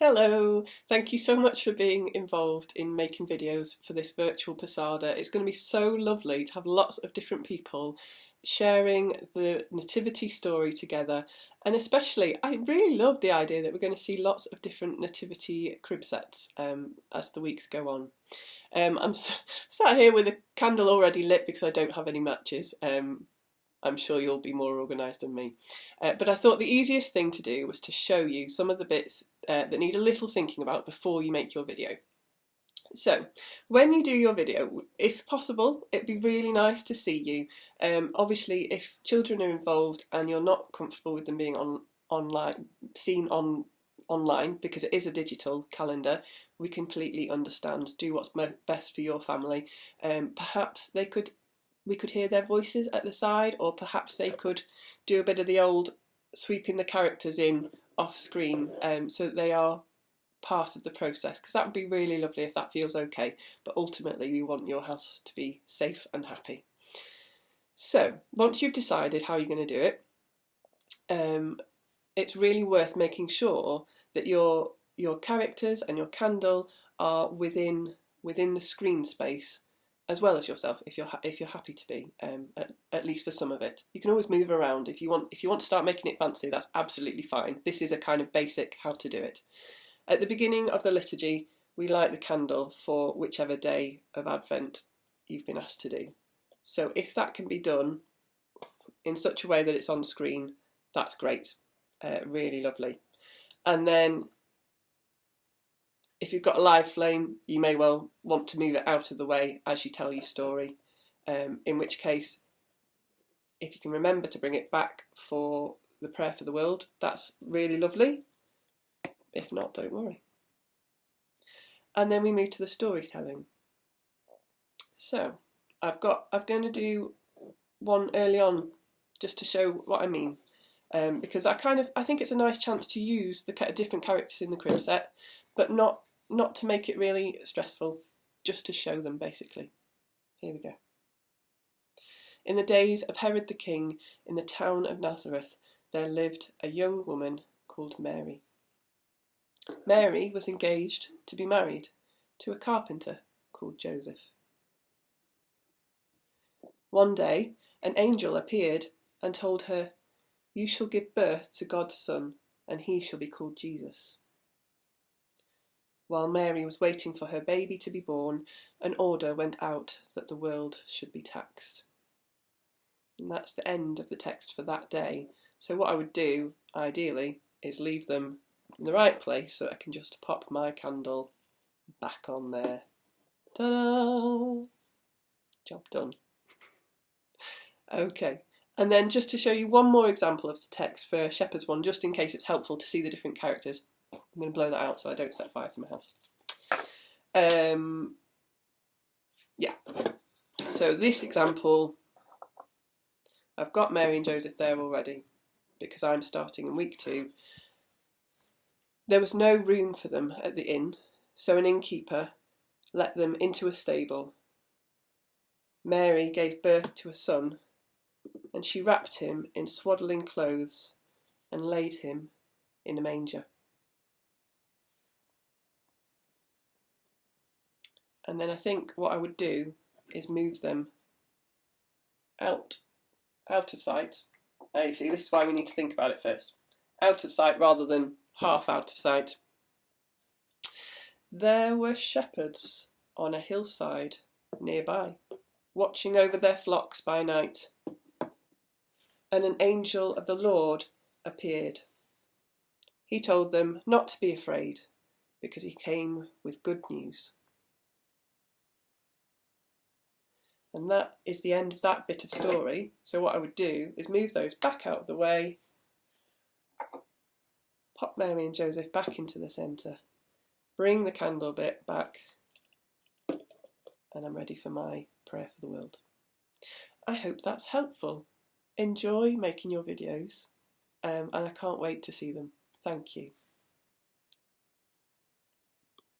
Hello, thank you so much for being involved in making videos for this virtual Posada. It's going to be so lovely to have lots of different people sharing the nativity story together, and especially I really love the idea that we're going to see lots of different nativity crib sets as the weeks go on. I'm sat here with a candle already lit because I don't have any matches. I'm sure you'll be more organised than me. But I thought the easiest thing to do was to show you some of the bits that need a little thinking about before you make your video. So, when you do your video, if possible, it'd be really nice to see you. Obviously, if children are involved and you're not comfortable with them being online, because it is a digital calendar, we completely understand. Do what's best for your family. Perhaps we could hear their voices at the side, or perhaps they could do a bit of the old sweeping the characters in off screen so that they are part of the process, because that would be really lovely if that feels okay. But ultimately we want your house to be safe and happy. So once you've decided how you're going to do it, it's really worth making sure that your characters and your candle are within the screen space, as well as yourself, if you're happy to be, at least for some of it. You can always move around if you want to start making it fancy. That's absolutely fine. This is a kind of basic how to do it. At the beginning of the liturgy, we light the candle for whichever day of Advent you've been asked to do. So if that can be done in such a way that it's on screen, that's great. Really lovely. And then if you've got a live flame, you may well want to move it out of the way as you tell your story, in which case, if you can remember to bring it back for the prayer for the world, that's really lovely. If not, don't worry. And then we move to the storytelling. So I'm going to do one early on just to show what I mean, because I think it's a nice chance to use the different characters in the crib set, but not to make it really stressful, just to show them basically. Here we go. In the days of Herod the king, in the town of Nazareth, there lived a young woman called Mary. Mary was engaged to be married to a carpenter called Joseph. One day, an angel appeared and told her, "You shall give birth to God's son, and he shall be called Jesus." While Mary was waiting for her baby to be born, an order went out that the world should be taxed. And that's the end of the text for that day. So what I would do, ideally, is leave them in the right place so I can just pop my candle back on there. Ta-da! Job done. Okay, and then just to show you one more example of the text for Shepherd's one, just in case it's helpful to see the different characters. I'm going to blow that out so I don't set fire to my house. Yeah, so this example, I've got Mary and Joseph there already because I'm starting in week 2. There was no room for them at the inn, so an innkeeper let them into a stable. Mary gave birth to a son, and she wrapped him in swaddling clothes and laid him in a manger. And then I think what I would do is move them out of sight. Now you see, this is why we need to think about it first. Out of sight rather than half out of sight. There were shepherds on a hillside nearby, watching over their flocks by night. And an angel of the Lord appeared. He told them not to be afraid, because he came with good news. And that is the end of that bit of story. So what I would do is move those back out of the way, pop Mary and Joseph back into the centre, bring the candle bit back, and I'm ready for my prayer for the world. I hope that's helpful. Enjoy making your videos, and I can't wait to see them. Thank you.